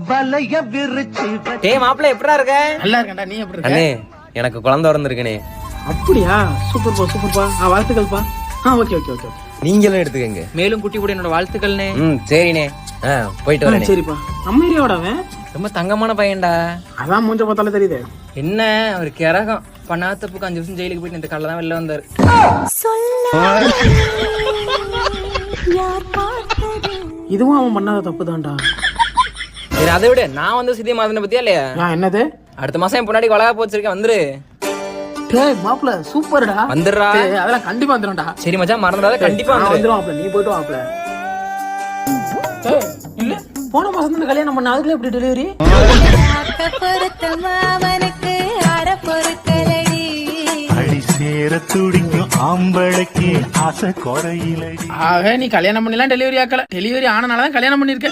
வலைய விரிச்சு டேய் மாப்பிள்ள எப்படா இருக்க? நல்லா இருக்கேன்டா, நீ எப்படி இருக்க? அண்ணே எனக்கு குழந்தை பிறந்திருக்கனே. அப்படியா? சூப்பர்ப்பா சூப்பர்ப்பா. வாழ்த்துக்கள்ப்பா. Okay okay okay. நீங்களும் எடுத்துக்கங்க. மேலும் குட்டி கூட என்னோட வாழ்த்துக்கள்னே. சரிண்ணே. போயிட்டு வரேன். சரிப்பா. நம்ம ஏரியாவோட அவன் ரொம்ப தங்கமான பையன்டா. அதான் மூஞ்ச பார்த்தாலே தெரியுது. என்ன ஒரு கிறகம் பண்ணாத தப்புக்கு 5 வருஷம் ஜெயிலுக்கு போயிட்டு இந்த காலைல தான் வெளில வந்தாரு. இதுவும் அவன் பண்ணாத தப்பு தான்டா. சரி அதை விட நான் வந்து சித்திய மாதனை பத்தியா இல்லையா? என்னது? அடுத்த மாசம் என் பொன்னாடி வளகா போச்சிருக்கேன், வந்துரு. மாப்பிள சூப்பர்டா. வந்துடுறா. அதெல்லாம் கண்டிப்பா வந்துடும்டா. சரி மச்சான் மறந்துடாத, கண்டிப்பா வந்துடும். நீ போயிட்டு வாப்ல. இல்ல போன மாசம் கல்யாணம் பண்ண, அதுக்குள்ள எப்படி டெலிவரி? ஆக நீ கல்யாணம் பண்ணலாம் டெலிவரி ஆக்கல. டெலிவரி ஆனனாலதான் கல்யாணம் பண்ணிருக்க.